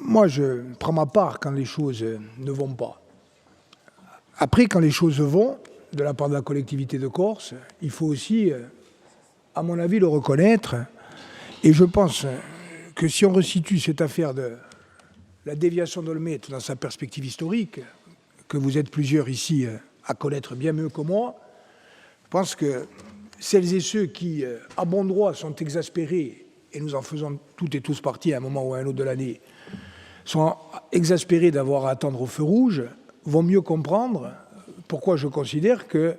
Moi, je prends ma part quand les choses ne vont pas. Après, quand les choses vont, de la part de la collectivité de Corse, il faut aussi, à mon avis, le reconnaître. Et je pense que si on resitue cette affaire de la déviation d'Olmette dans sa perspective historique, que vous êtes plusieurs ici à connaître bien mieux que moi, je pense que celles et ceux qui, à bon droit, sont exaspérés, et nous en faisons toutes et tous partie à un moment ou à un autre de l'année, sont exaspérés d'avoir à attendre au feu rouge, vont mieux comprendre pourquoi je considère que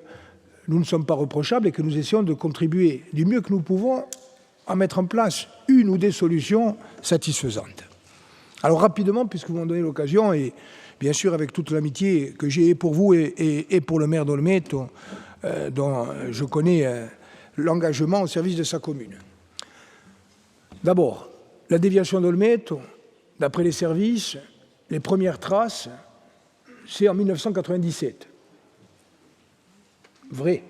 nous ne sommes pas reprochables et que nous essayons de contribuer du mieux que nous pouvons à mettre en place une ou des solutions satisfaisantes. Alors rapidement, puisque vous m'en donnez l'occasion, et bien sûr avec toute l'amitié que j'ai pour vous et pour le maire d'Olmette, dont je connais l'engagement au service de sa commune. D'abord, la déviation d'Olmette, d'après les services, les premières traces, c'est en 1997. Vrai.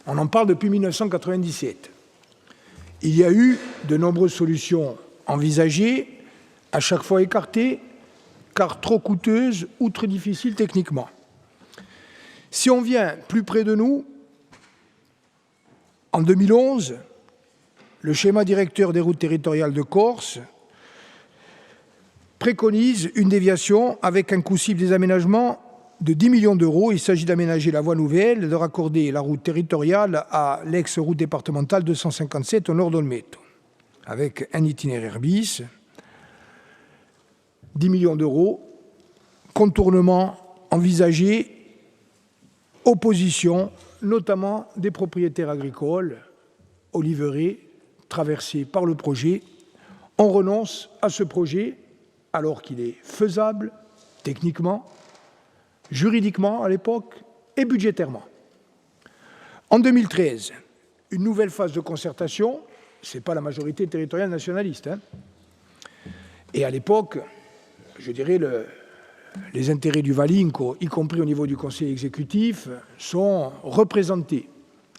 On en parle depuis 1997. Il y a eu de nombreuses solutions envisagées, à chaque fois écartées, car trop coûteuses ou très difficiles techniquement. Si on vient plus près de nous, en 2011, le schéma directeur des routes territoriales de Corse préconise une déviation avec un coût cible des aménagements de 10 millions d'euros. Il s'agit d'aménager la voie nouvelle, de raccorder la route territoriale à l'ex-route départementale 257 au nord d'Olmette, avec un itinéraire bis, 10 millions d'euros, contournement envisagé, opposition, notamment des propriétaires agricoles, oliveraies, traversés par le projet. On renonce à ce projet alors qu'il est faisable techniquement, juridiquement à l'époque et budgétairement. En 2013, une nouvelle phase de concertation, ce n'est pas la majorité territoriale nationaliste, et à l'époque, je dirais, les intérêts du Valinco, y compris au niveau du conseil exécutif, sont représentés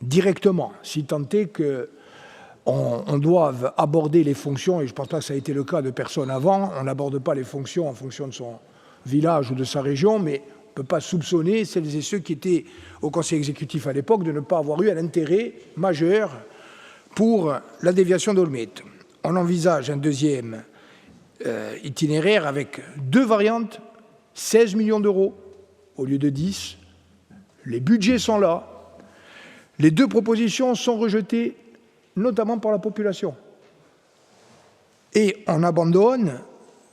directement, si tant est qu'on doive aborder les fonctions, et je pense pas que ça a été le cas de personne avant, on n'aborde pas les fonctions en fonction de son village ou de sa région, mais on ne peut pas soupçonner celles et ceux qui étaient au conseil exécutif à l'époque de ne pas avoir eu un intérêt majeur pour la déviation d'Olmette. On envisage un deuxième itinéraire avec deux variantes, 16 millions d'euros au lieu de 10. Les budgets sont là. Les deux propositions sont rejetées, notamment par la population. Et on abandonne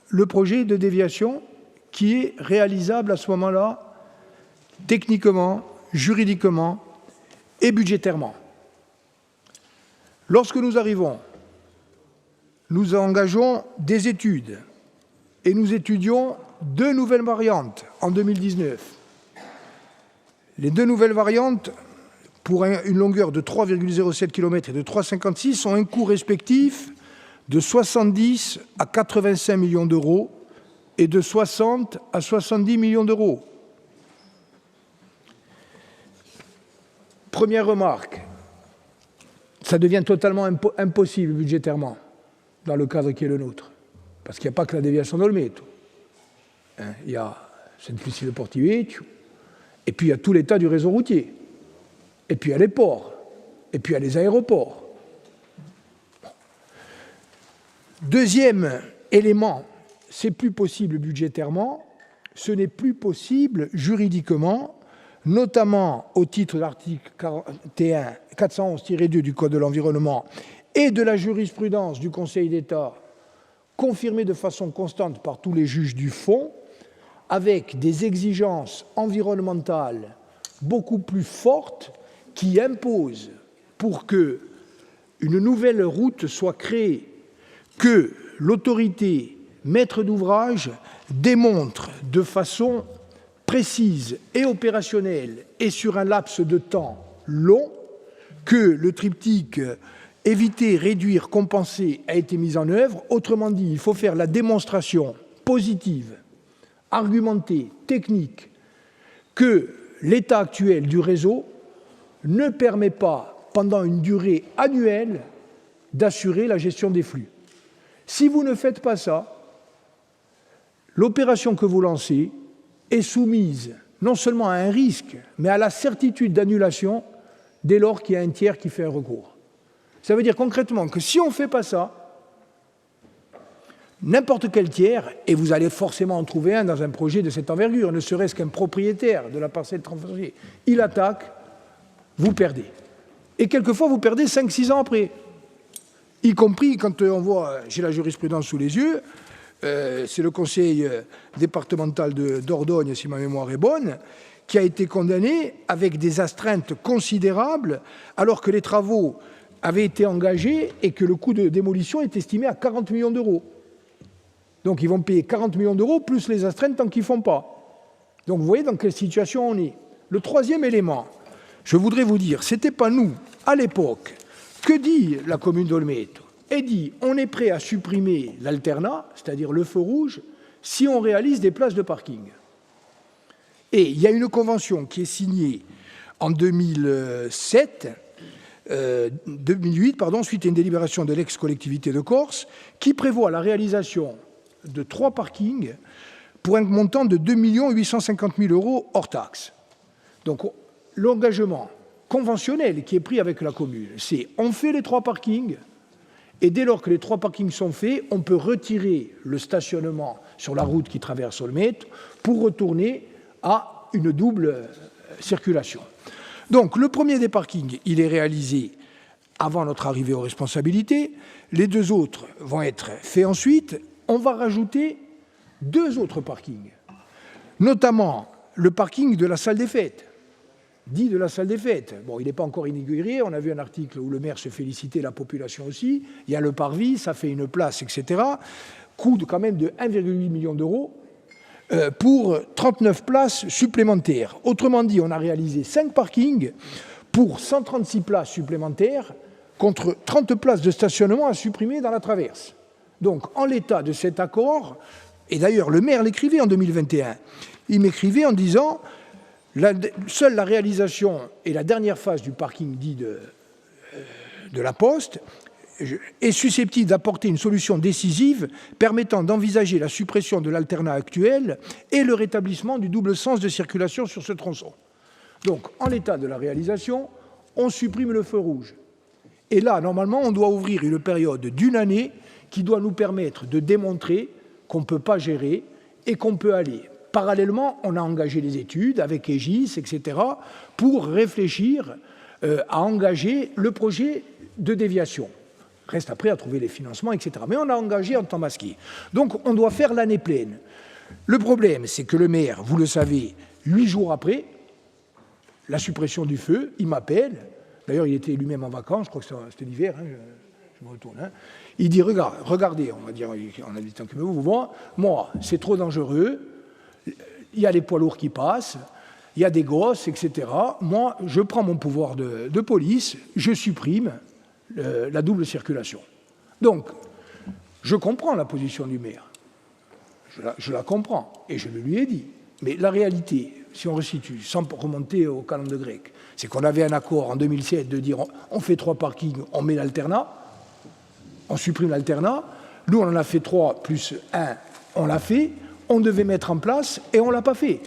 le projet de déviation qui est réalisable à ce moment-là, techniquement, juridiquement et budgétairement. Lorsque nous arrivons, nous engageons des études et nous étudions deux nouvelles variantes en 2019. Les deux nouvelles variantes, pour une longueur de 3,07 km et de 3,56, ont un coût respectif de 70 à 85 millions d'euros et de 60 à 70 millions d'euros. Première remarque, ça devient totalement impossible budgétairement dans le cadre qui est le nôtre, parce qu'il n'y a pas que la déviation d'Olmette. Il y a Saint-Lucie-le-Portivecchio, et puis il y a tout l'état du réseau routier, et puis il y a les ports, et puis il y a les aéroports. Deuxième élément, c'est plus possible budgétairement, ce n'est plus possible juridiquement, notamment au titre de l'article 411-2 du Code de l'environnement et de la jurisprudence du Conseil d'État, confirmée de façon constante par tous les juges du fond, avec des exigences environnementales beaucoup plus fortes qui imposent, pour qu'une nouvelle route soit créée, que l'autorité maître d'ouvrage démontre de façon précise et opérationnelle et sur un laps de temps long que le triptyque éviter, réduire, compenser a été mis en œuvre. Autrement dit, il faut faire la démonstration positive, argumentée, technique, que l'état actuel du réseau ne permet pas, pendant une durée annuelle, d'assurer la gestion des flux. Si vous ne faites pas ça, l'opération que vous lancez est soumise non seulement à un risque, mais à la certitude d'annulation dès lors qu'il y a un tiers qui fait un recours. Ça veut dire concrètement que si on ne fait pas ça, n'importe quel tiers, et vous allez forcément en trouver un dans un projet de cette envergure, ne serait-ce qu'un propriétaire de la parcelle transfrontalière, il attaque, vous perdez. Et quelquefois, vous perdez 5-6 ans après. Y compris quand on voit, j'ai la jurisprudence sous les yeux, c'est le conseil départemental de Dordogne, si ma mémoire est bonne, qui a été condamné avec des astreintes considérables, alors que les travaux avaient été engagés et que le coût de démolition est estimé à 40 millions d'euros. Donc ils vont payer 40 millions d'euros plus les astreintes tant qu'ils ne font pas. Donc vous voyez dans quelle situation on est. Le troisième élément, je voudrais vous dire, ce n'était pas nous, à l'époque, que dit la commune d'Olmeto? Elle dit, on est prêt à supprimer l'alternat, c'est-à-dire le feu rouge, si on réalise des places de parking. Et il y a une convention qui est signée en 2008, suite à une délibération de l'ex-collectivité de Corse, qui prévoit la réalisation de 3 parkings pour un montant de 2 850 000 € hors taxes. Donc l'engagement conventionnel qui est pris avec la commune, c'est on fait les 3 parkings, et dès lors que les 3 parkings sont faits, on peut retirer le stationnement sur la route qui traverse Olmeto pour retourner à une double circulation. Donc le premier des parkings, il est réalisé avant notre arrivée aux responsabilités. Les 2 autres vont être faits ensuite. On va rajouter 2 autres parkings, notamment le parking de la salle des fêtes, dit de la salle des fêtes. Bon, il n'est pas encore inauguré, on a vu un article où le maire se félicitait, la population aussi. Il y a le parvis, ça fait une place, etc. Coût quand même de 1,8 million d'euros pour 39 places supplémentaires. Autrement dit, on a réalisé 5 parkings pour 136 places supplémentaires contre 30 places de stationnement à supprimer dans la traverse. Donc, en l'état de cet accord, et d'ailleurs le maire l'écrivait en 2021, il m'écrivait en disant seule la réalisation et la dernière phase du parking dit de la Poste est susceptible d'apporter une solution décisive permettant d'envisager la suppression de l'alternat actuel et le rétablissement du double sens de circulation sur ce tronçon. Donc, en l'état de la réalisation, on supprime le feu rouge. Et là, normalement, on doit ouvrir une période d'1 année qui doit nous permettre de démontrer qu'on ne peut pas gérer et qu'on peut aller. Parallèlement, on a engagé les études avec Aegis, etc., pour réfléchir à engager le projet de déviation. Reste après à trouver les financements, etc. Mais on a engagé en temps masqué. Donc, on doit faire l'année pleine. Le problème, c'est que le maire, vous le savez, 8 jours après la suppression du feu, il m'appelle. D'ailleurs, il était lui-même en vacances, je crois que c'était l'hiver, hein, je me retourne. Hein. Il dit, regardez, on va dire, on a dit tant que vous voyez, moi, c'est trop dangereux, il y a les poids lourds qui passent, il y a des gosses, etc. Moi, je prends mon pouvoir de police, je supprime la double circulation. Donc, je comprends la position du maire. Je la comprends, et je le lui ai dit. Mais la réalité, si on resitue, sans remonter au calendrier grec, c'est qu'on avait un accord en 2007 de dire on fait 3 parkings, on met l'alternat, on supprime l'alternat. Nous, on en a fait 3 plus 1, on l'a fait. On devait mettre en place et on ne l'a pas fait.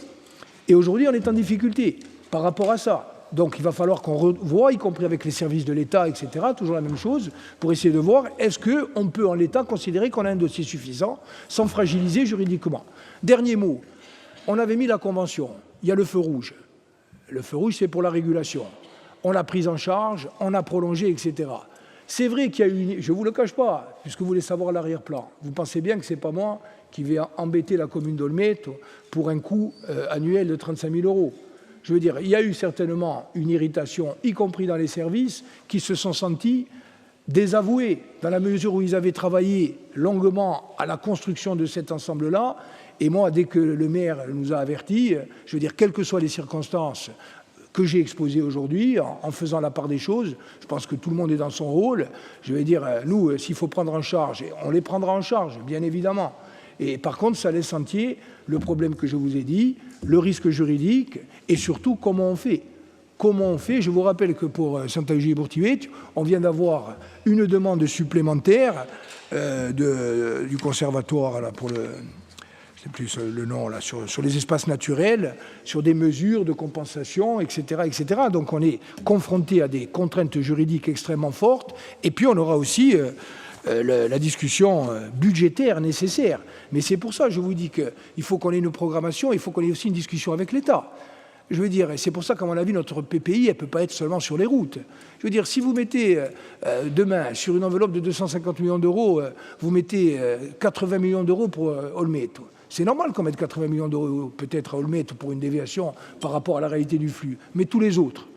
Et aujourd'hui, on est en difficulté par rapport à ça. Donc, il va falloir qu'on revoie, y compris avec les services de l'État, etc., toujours la même chose, pour essayer de voir est-ce qu'on peut, en l'État, considérer qu'on a un dossier suffisant sans fragiliser juridiquement. Dernier mot, on avait mis la convention, il y a le feu rouge. Le feu rouge, c'est pour la régulation. On l'a prise en charge, on a prolongé, etc. C'est vrai qu'il y a eu, je ne vous le cache pas, puisque vous voulez savoir l'arrière-plan. Vous pensez bien que ce n'est pas moi qui vais embêter la commune d'Olmeto pour un coût annuel de 35 000 €. Je veux dire, il y a eu certainement une irritation, y compris dans les services, qui se sont sentis désavoués, dans la mesure où ils avaient travaillé longuement à la construction de cet ensemble-là. Et moi, dès que le maire nous a avertis, je veux dire, quelles que soient les circonstances que j'ai exposées aujourd'hui, en faisant la part des choses, je pense que tout le monde est dans son rôle. Je veux dire, nous, s'il faut prendre en charge, on les prendra en charge, bien évidemment. Et par contre, ça laisse entier le problème que je vous ai dit, le risque juridique et surtout comment on fait. comment on fait. Je vous rappelle que pour Santa Lucia Burtivec, on vient d'avoir une demande supplémentaire du conservatoire là, pour le... c'est plus le nom, là, sur les espaces naturels, sur des mesures de compensation, etc., etc. Donc on est confronté à des contraintes juridiques extrêmement fortes, et puis on aura aussi la discussion budgétaire nécessaire. Mais c'est pour ça que je vous dis qu'il faut qu'on ait une programmation, il faut qu'on ait aussi une discussion avec l'État. Je veux dire, et c'est pour ça qu'à mon avis, notre PPI, elle ne peut pas être seulement sur les routes. Je veux dire, si vous mettez demain, sur une enveloppe de 250 millions d'euros, vous mettez 80 millions d'euros pour Olmeto. C'est normal qu'on mette 80 millions d'euros peut-être à Olmeto pour une déviation par rapport à la réalité du flux. Mais tous les autres,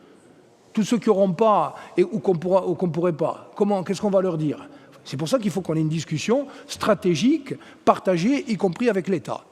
tous ceux qui n'auront pas ou qu'on ne pourrait pas, qu'est-ce qu'on va leur dire? C'est pour ça qu'il faut qu'on ait une discussion stratégique, partagée, y compris avec l'État.